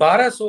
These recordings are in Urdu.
1200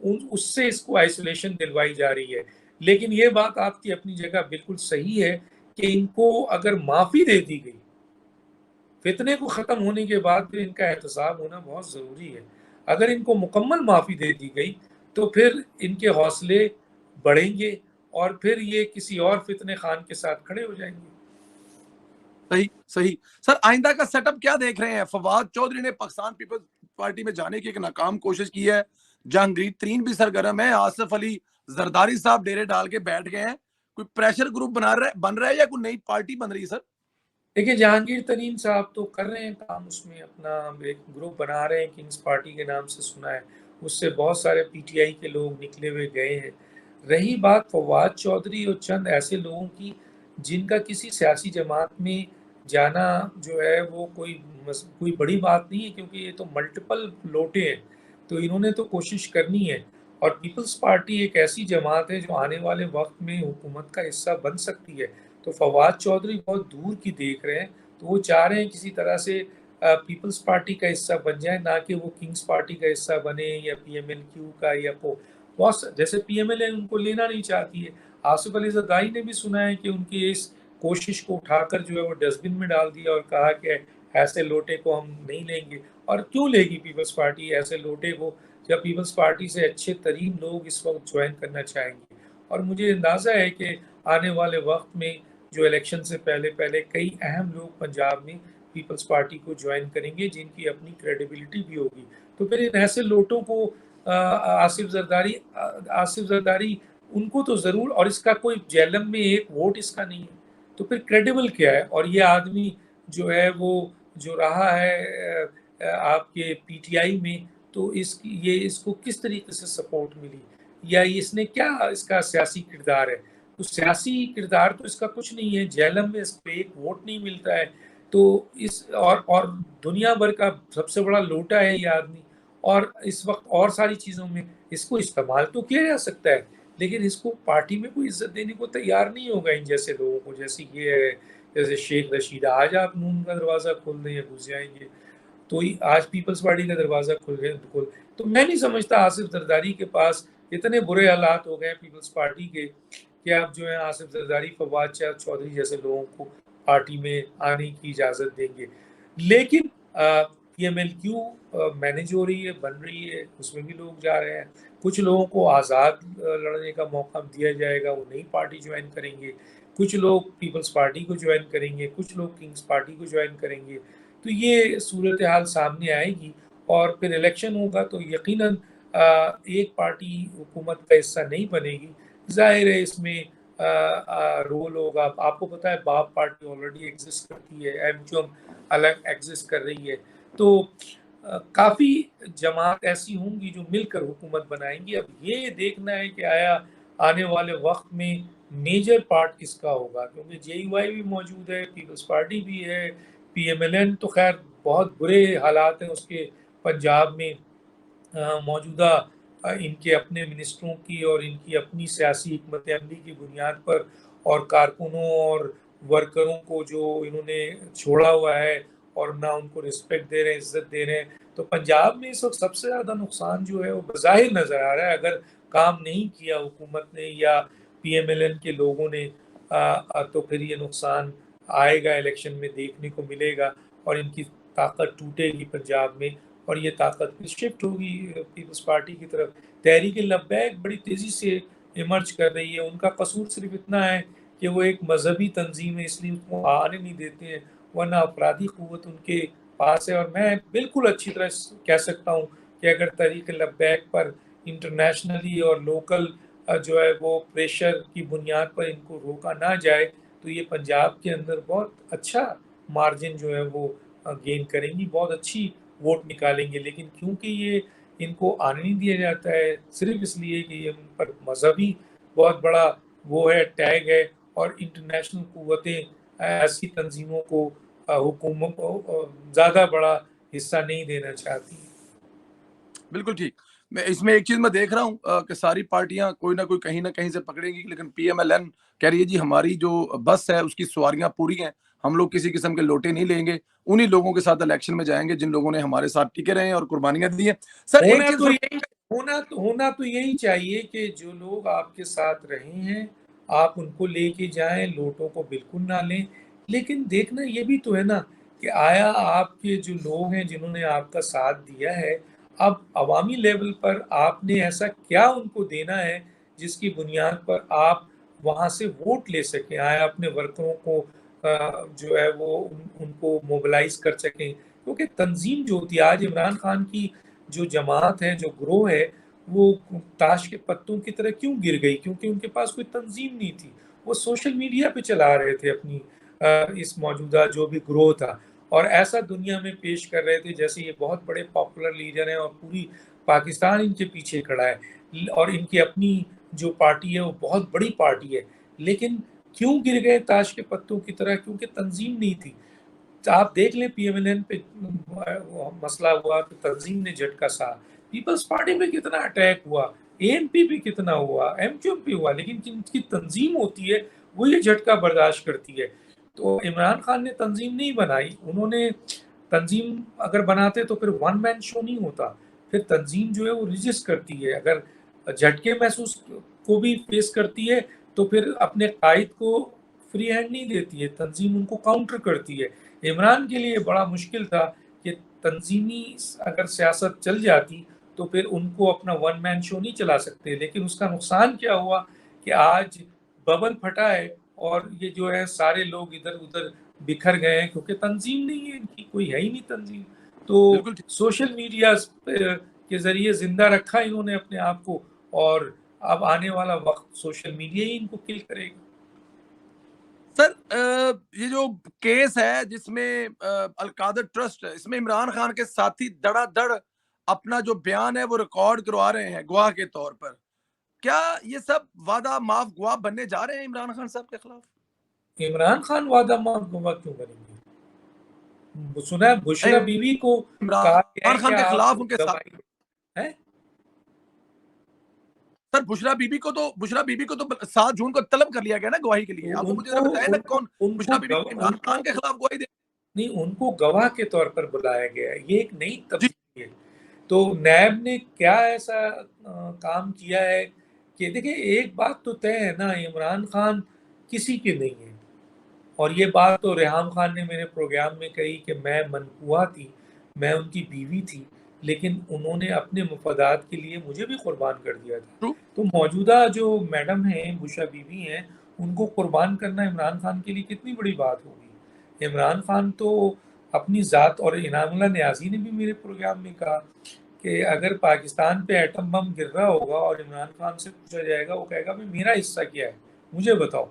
اس سے اس کو آئسولیشن دلوائی جا رہی ہے. لیکن یہ بات آپ کی اپنی جگہ بالکل صحیح ہے کہ ان کو اگر معافی دے دی گئی، فتنے کو ختم ہونے کے بعد پھر ان کا احتساب ہونا بہت ضروری ہے. اگر ان کو مکمل معافی دے دی گئی تو پھر ان کے حوصلے بڑھیں گے اور پھر یہ کسی اور فتنے خان کے ساتھ کھڑے ہو جائیں گے. صحیح صحیح. سر آئندہ کا سیٹ اپ کیا دیکھ رہے ہیں؟ فواد چودھری نے پاکستان پیپلز پارٹی میں جانے کی ایک ناکام کوشش کی ہے، جہانگیر ترین بھی سرگرم ہے، آصف علی زرداری صاحب ڈیرے ڈال کے بیٹھ گئے ہیں. کوئی پریشر گروپ بن رہا ہے یا کوئی نئی پارٹی بن رہی ہے سر؟ دیکھیے جہانگیر ترین صاحب تو کر رہے ہیں کام، اس میں اپنا ایک گروپ بنا رہے ہیں، کنگز پارٹی کے نام سے سنا ہے، اس سے بہت سارے پی ٹی آئی کے لوگ نکلے ہوئے گئے ہیں. رہی بات فواد چودھری اور چند ایسے لوگوں کی جن کا کسی سیاسی جماعت میں جانا جو ہے وہ کوئی بڑی بات نہیں ہے، کیونکہ یہ تو ملٹیپل لوٹے ہیں، تو انہوں نے تو کوشش کرنی ہے. اور پیپلز پارٹی ایک ایسی جماعت ہے جو آنے والے وقت میں حکومت کا حصہ بن سکتی ہے. تو فواد چودھری بہت دور کی دیکھ رہے ہیں، تو وہ چاہ رہے ہیں کسی طرح سے پیپلز پارٹی کا حصہ بن جائیں، نہ کہ وہ کنگز پارٹی کا حصہ بنے یا پی ایم ایل کیو کا، یا جیسے پی ایم ایل اے ان کو لینا نہیں چاہتی ہے. آصف علی زرداری نے بھی سنا ہے کہ ان کی اس کوشش کو اٹھا کر جو ہے وہ ڈسٹ بن میں ڈال دیا اور کہا کہ ایسے لوٹے کو ہم نہیں لیں گے. اور کیوں لے گی پیپلز پارٹی ایسے لوٹے کو، جب پیپلز پارٹی سے اچھے ترین لوگ اس وقت جوائن کرنا چاہیں گے. اور مجھے اندازہ ہے کہ آنے والے وقت میں جو الیکشن سے پہلے کئی اہم لوگ پنجاب میں پیپلز پارٹی کو جوائن کریں گے، جن کی اپنی کریڈیبلٹی بھی ہوگی. تو پھر ان ایسے لوٹوں کو آصف زرداری ان کو تو ضرور، اور اس کا کوئی جیلم میں ایک ووٹ اس کا نہیں ہے، تو پھر کریڈیبل کیا ہے؟ اور یہ آدمی جو ہے وہ جو رہا ہے آپ کے پی ٹی آئی میں، تو اس کو کس طریقے سے سپورٹ ملی، یا اس نے کیا اس کا سیاسی کردار ہے؟ تو سیاسی کردار تو اس کا کچھ نہیں ہے، جیلم میں اس پہ ایک ووٹ نہیں ملتا ہے. تو اور دنیا بھر کا سب سے بڑا لوٹا ہے یہ آدمی، اور اس وقت اور ساری چیزوں میں اس کو استعمال تو کیا جا سکتا ہے، لیکن اس کو پارٹی میں کوئی عزت دینے کو تیار نہیں ہوگا ان جیسے لوگوں کو. جیسے یہ ہے، جیسے شیخ رشید، آج آپ نون کا دروازہ کھول دیں یا گھس جائیں گے، تو آج پیپلز پارٹی کا دروازہ کھل گیا. تو میں نہیں سمجھتا آصف زرداری کے پاس اتنے برے حالات ہو گئے پیپلز پارٹی کے کہ اب جو ہے آصف زرداری فواد چودھری جیسے لوگوں کو پارٹی میں آنے کی اجازت دیں گے. لیکن P M L Q manage ہو رہی ہے، بن رہی ہے، اس میں بھی لوگ جا رہے ہیں. کچھ لوگوں کو آزاد لڑنے کا موقع دیا جائے گا، وہ نئی پارٹی جوائن کریں گے. کچھ لوگ پیپلز پارٹی کو جوائن کریں گے، کچھ لوگ کنگز پارٹی کو جوائن کریں گے. تو یہ صورتحال سامنے آئے گی، اور پھر الیکشن ہوگا تو یقیناً ایک پارٹی حکومت کا حصہ نہیں بنے گی. ظاہر ہے اس میں رول ہوگا. آپ کو پتا ہے باپ پارٹی آلریڈی ایگزسٹ کرتی ہے، ایم کیو ایم الگ ایگزسٹ کر رہی ہے. تو کافی جماعت ایسی ہوں گی جو مل کر حکومت بنائیں گی. اب یہ دیکھنا ہے کہ آیا آنے والے وقت میں میجر پارٹ کس کا ہوگا، کیونکہ جے یو آئی بھی موجود ہے، پیپلز پارٹی بھی ہے، پی ایم ایل این تو خیر بہت برے حالات ہیں اس کے پنجاب میں. موجودہ ان کے اپنے منسٹروں کی اور ان کی اپنی سیاسی حکمت عملی کی بنیاد پر، اور کارکنوں اور ورکروں کو جو انہوں نے چھوڑا ہوا ہے اور نہ ان کو رسپیکٹ دے رہے ہیں، عزت دے رہے ہیں. تو پنجاب میں اس وقت سب سے زیادہ نقصان جو ہے وہ بظاہر نظر آ رہا ہے. اگر کام نہیں کیا حکومت نے یا پی ایم ایل این کے لوگوں نے تو پھر یہ نقصان آئے گا، الیکشن میں دیکھنے کو ملے گا، اور ان کی طاقت ٹوٹے گی پنجاب میں، اور یہ طاقت پھر شفٹ ہوگی پیپلز پارٹی کی طرف. تحریک لبیک بڑی تیزی سے ایمرج کر رہی ہے. ان کا قصور صرف اتنا ہے کہ وہ ایک مذہبی تنظیم ہے، اس لیے اس کو آنے نہیں دیتے ہیں، ورنہ افرادی قوت ان کے پاس ہے. اور میں بالکل اچھی طرح کہہ سکتا ہوں کہ اگر تحریک لبیک پر انٹرنیشنلی اور لوکل جو ہے وہ پریشر کی بنیاد پر ان کو روکا نہ جائے تو یہ پنجاب کے اندر بہت اچھا مارجن جو ہے وہ گین کریں گی، بہت اچھی ووٹ نکالیں گے. لیکن کیونکہ یہ ان کو آنے نہیں دیا جاتا ہے، صرف اس لیے کہ یہ ان پر مذہبی بہت بڑا وہ ہے، ٹیگ ہے، اور انٹرنیشنل قوتیں ایسی تنظیموں کو حکومت کو زیادہ بڑا حصہ نہیں دینا چاہتی. بالکل ٹھیک. میں اس میں ایک چیز میں دیکھ رہا ہوں کہ ساری پارٹیاں کوئی نہ کہیں سے پکڑیں گی، لیکن پی ایم ایل این کہہ رہی ہے جی ہماری جو بس ہے اس کی سواریاں پوری ہیں، ہم لوگ کسی قسم کے لوٹے نہیں لیں گے, انہی لوگوں کے ساتھ الیکشن میں جائیں گے جن لوگوں نے ہمارے ساتھ ٹکے رہے ہیں اور قربانیاں دی ہیں. سر ایک چیز ہونا تو یہی چاہیے کہ جو لوگ آپ کے ساتھ رہے ہیں آپ ان کو لے کے جائیں, لوٹوں کو بالکل نہ لیں. لیکن دیکھنا یہ بھی تو ہے نا کہ آیا آپ کے جو لوگ ہیں جنہوں نے آپ کا ساتھ دیا ہے, اب عوامی لیول پر آپ نے ایسا کیا ان کو دینا ہے جس کی بنیاد پر آپ وہاں سے ووٹ لے سکیں, آیا اپنے ورکروں کو جو ہے وہ ان کو موبلائز کر سکیں. کیونکہ تنظیم جو ہوتی ہے, آج عمران خان کی جو جماعت ہے, جو گروہ ہے, وہ تاش کے پتوں کی طرح کیوں گر گئی؟ کیونکہ ان کے پاس کوئی تنظیم نہیں تھی. وہ سوشل میڈیا پہ چلا رہے تھے اپنی اس موجودہ جو بھی گروہ تھا, اور ایسا دنیا میں پیش کر رہے تھے جیسے یہ بہت بڑے پاپولر لیڈر ہیں اور پوری پاکستان ان کے پیچھے کھڑا ہے, اور ان کی اپنی جو پارٹی ہے وہ بہت بڑی پارٹی ہے. لیکن کیوں گر گئے تاش کے پتوں کی طرح؟ کیونکہ تنظیم نہیں تھی. آپ دیکھ لیں پی ایم ایل این پہ مسئلہ ہوا تو تنظیم نے جھٹکا سا, پیپلز پارٹی پہ کتنا اٹیک ہوا, اے این پی پہ کتنا ہوا, ایم کیو ایم پہ ہوا, لیکن جن کی تنظیم ہوتی ہے وہ یہ جھٹکا برداشت کرتی ہے. تو عمران خان نے تنظیم نہیں بنائی, انہوں نے تنظیم اگر بناتے تو پھر ون مین شو نہیں ہوتا. پھر تنظیم جو ہے وہ رجسٹ کرتی ہے, اگر جھٹکے محسوس کو بھی فیس کرتی ہے تو پھر اپنے قائد کو فری ہینڈ نہیں دیتی ہے, تنظیم ان کو کاؤنٹر کرتی ہے. عمران کے لیے بڑا مشکل تھا کہ تنظیمی اگر سیاست چل جاتی تو پھر ان کو اپنا ون مین شو نہیں چلا سکتے. لیکن اس کا نقصان کیا ہوا کہ آج ببل پھٹا ہے اور یہ جو ہے سارے لوگ ادھر ادھر بکھر گئے ہیں کیونکہ تنظیم نہیں ہے, ان کی کوئی ہے ہی نہیں تنظیم. تو بالکل سوشل میڈیا کے ذریعے زندہ رکھا انہوں نے اپنے آپ کو, اور اب آنے والا وقت سوشل میڈیا ہی ان کو کل کرے گا. سر یہ جو کیس ہے جس میں القادر ٹرسٹ ہے, اس میں عمران خان کے ساتھی دڑا دڑ اپنا جو بیان ہے وہ ریکارڈ کروا رہے ہیں گواہ کے طور پر, کیا یہ سب وعدہ معاف گواہ بننے جا رہے ہیں عمران خان صاحب کے خلاف؟ عمران خان وعدہ معاف گواہ کیوں بنیں گے؟ سنا ہے بشرا بیوی کو کہا گیا عمران ہے کہ خان کے آپ خلاف ان کے ساتھ گواہی ہے. سر بشرا بیوی کو تو 7 جون کو طلب کر لیا گیا نا گواہی کے لیے. آپ مجھے ذرا بتائیں نا کون بشرا بیوی عمران خان کے خلاف گواہی دے؟ نہیں, ان کو گواہ کے طور پر بلایا گیا ہے. یہ ایک نئی جی تفصیل ہے. تو نیب نے کیا ایسا کام کیا ہے کہ دیکھیں ایک بات تو طے ہے نا, عمران خان کسی کے نہیں ہے. اور یہ بات تو ریحام خان نے میرے پروگرام میں کہی کہ میں منقوہ تھی, میں ان کی بیوی تھی, لیکن انہوں نے اپنے مفادات کے لیے مجھے بھی قربان کر دیا تھا. ٹرو. تو موجودہ جو میڈم ہیں بشرا بیوی ہیں, ان کو قربان کرنا عمران خان کے لیے کتنی بڑی بات ہوگی. عمران خان تو اپنی ذات, اور انعام اللہ نیازی نے بھی میرے پروگرام میں کہا کہ اگر پاکستان پہ ایٹم بم گر رہا ہوگا اور عمران خان سے پوچھا جائے گا, وہ کہے گا میں میرا حصہ کیا ہے مجھے بتاؤ.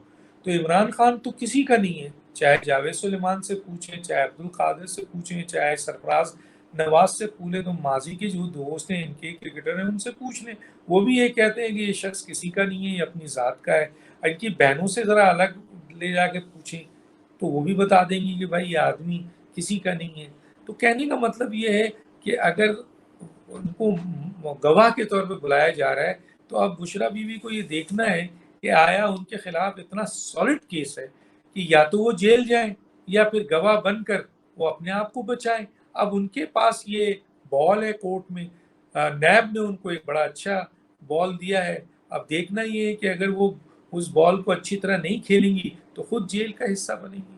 تو عمران خان تو کسی کا نہیں ہے, چاہے جاوید سلیمان سے پوچھیں, چاہے عبدالقادر سے پوچھیں, چاہے سرفراز نواز سے پوچھیں, تو ماضی کے جو دوست ہیں ان کے کرکٹر ہیں ان سے پوچھ لیں, وہ بھی یہ کہتے ہیں کہ یہ شخص کسی کا نہیں ہے, یہ اپنی ذات کا ہے. ان کی بہنوں سے ذرا الگ لے جا کے پوچھیں تو وہ بھی بتا دیں گی کہ بھائی یہ آدمی کسی کا نہیں ہے. تو کہنے کا مطلب یہ ہے کہ اگر ان کو گواہ کے طور پہ بلایا جا رہا ہے تو اب بشرا بیوی کو یہ دیکھنا ہے کہ آیا ان کے خلاف اتنا سالڈ کیس ہے کہ یا تو وہ جیل جائیں یا پھر گواہ بن کر وہ اپنے آپ کو بچائیں. اب ان کے پاس یہ بال ہے کورٹ میں, نیب نے ان کو ایک بڑا اچھا بال دیا ہے. اب دیکھنا یہ ہے کہ اگر وہ اس بال کو اچھی طرح نہیں کھیلیں گی تو خود جیل کا حصہ بنیں گی.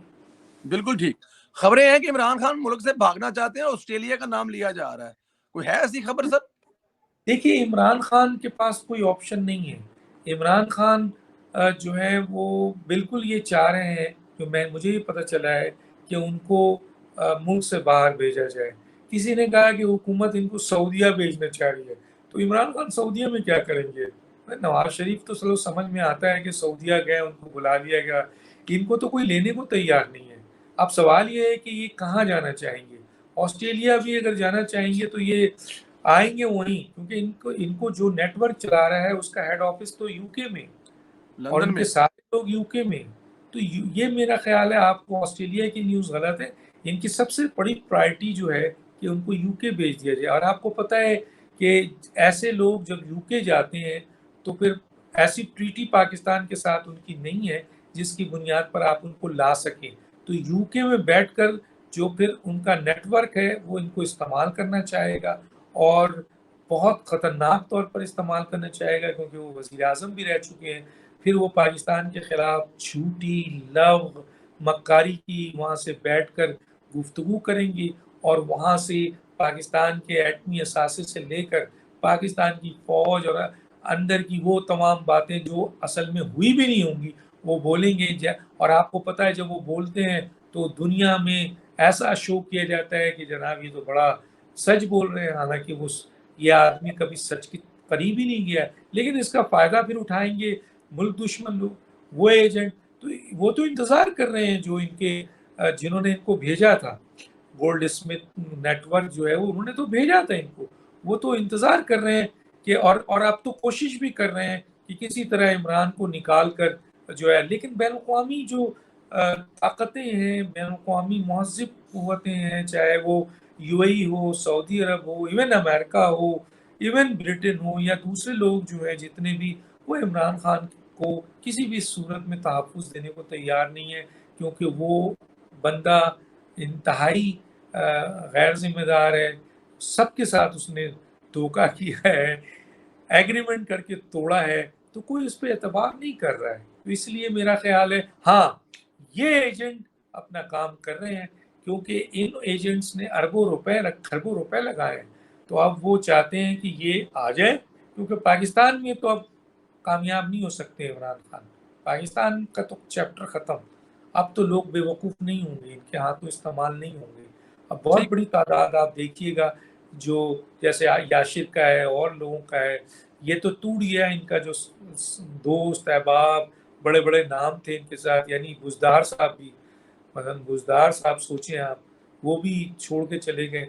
بالکل ٹھیک. خبریں ہیں کہ عمران خان ملک سے بھاگنا چاہتے ہیں اور آسٹریلیا کا نام لیا جا رہا ہے, کوئی ہے ایسی خبر سر؟ دیکھیے عمران خان کے پاس کوئی آپشن نہیں ہے. عمران خان جو ہے وہ بالکل یہ چاہ رہے ہیں, جو مجھے یہ پتہ چلا ہے کہ ان کو ملک سے باہر بھیجا جائے. کسی نے کہا کہ حکومت ان کو سعودیہ بھیجنا چاہ رہی ہے. تو عمران خان سعودیہ میں کیا کریں گے؟ نواز شریف تو چلو سمجھ میں آتا ہے کہ سعودیہ گئے, ان کو بلا لیا گیا, ان کو تو کوئی لینے کو تیار نہیں ہے. اب سوال یہ ہے کہ یہ کہاں جانا چاہیں گے. آسٹریلیا بھی اگر جانا چاہیں گے تو یہ آئیں گے وہیں, کیونکہ ان کو جو نیٹ ورک چلا رہا ہے اس کا ہیڈ آفس تو یو کے میں, اور لندن ان میں. کے سارے لوگ یو کے میں. تو یہ میرا خیال ہے, آپ کو آسٹریلیا کی نیوز غلط ہے. ان کی سب سے بڑی پرائرٹی جو ہے کہ ان کو یو کے بھیج دیا جائے. اور آپ کو پتہ ہے کہ ایسے لوگ جب یو کے جاتے ہیں تو پھر ایسی ٹریٹی پاکستان کے ساتھ ان کی نہیں ہے جس کی بنیاد پر آپ ان کو لا سکیں. تو یو کے میں بیٹھ کر جو پھر ان کا نیٹ ورک ہے وہ ان کو استعمال کرنا چاہے گا، اور بہت خطرناک طور پر استعمال کرنا چاہے گا، کیونکہ وہ وزیر اعظم بھی رہ چکے ہیں۔ پھر وہ پاکستان کے خلاف جھوٹی لغو مکاری کی وہاں سے بیٹھ کر گفتگو کریں گے، اور وہاں سے پاکستان کے ایٹمی اثاثے سے لے کر پاکستان کی فوج اور اندر کی وہ تمام باتیں جو اصل میں ہوئی بھی نہیں ہوں گی وہ بولیں گے۔ اور آپ کو پتہ ہے جب وہ بولتے ہیں تو دنیا میں ایسا شو کیا جاتا ہے کہ جناب یہ تو بڑا سچ بول رہے ہیں، حالانکہ یہ آدمی کبھی سچ کے قریب ہی نہیں گیا، لیکن اس کا فائدہ پھر اٹھائیں گے ملک دشمن لوگ، وہ ایجنٹ۔ تو وہ تو انتظار کر رہے ہیں جو ان کے جنہوں نے ان کو بھیجا تھا، گولڈ اسمتھ نیٹ ورک جو ہے وہ انہوں نے تو بھیجا تھا ان کو، وہ تو انتظار کر رہے ہیں کہ اور اب تو کوشش بھی کر رہے ہیں کہ کسی طرح عمران کو نکال کر جو ہے، لیکن بین الاقوامی جو طاقتیں ہیں، بین الاقوامی مہذب قوتیں ہیں، چاہے وہ یو اے ای ہو، سعودی عرب ہو، ایون امریکہ ہو، ایون برٹن ہو، یا دوسرے لوگ جو ہے جتنے بھی، وہ عمران خان کو کسی بھی صورت میں تحفظ دینے کو تیار نہیں ہے، کیونکہ وہ بندہ انتہائی غیر ذمہ دار ہے، سب کے ساتھ اس نے دھوکہ کیا ہے، ایگریمنٹ کر کے توڑا ہے، تو کوئی اس پہ اعتبار نہیں کر رہا ہے۔ تو اس لیے میرا خیال ہے ہاں یہ ایجنٹ اپنا کام کر رہے ہیں، کیونکہ ان ایجنٹس نے خربوں روپے لگائے ہیں، تو اب وہ چاہتے ہیں کہ یہ آ جائے، کیونکہ پاکستان میں تو اب کامیاب نہیں ہو سکتے عمران خان، پاکستان کا تو چیپٹر ختم، اب تو لوگ بے وقوف نہیں ہوں گے، ان کے ہاتھوں استعمال نہیں ہوں گے۔ اب بہت بڑی تعداد آپ دیکھیے گا جو جیسے یاشر کا ہے اور لوگوں کا ہے، یہ تو ٹوٹ گیا ان کا جو دوست احباب بڑے بڑے نام تھے ان کے ساتھ، یعنی بزدار صاحب بھی، مثلا بزدار صاحب سوچیں آپ، وہ بھی چھوڑ کے چلے گئے۔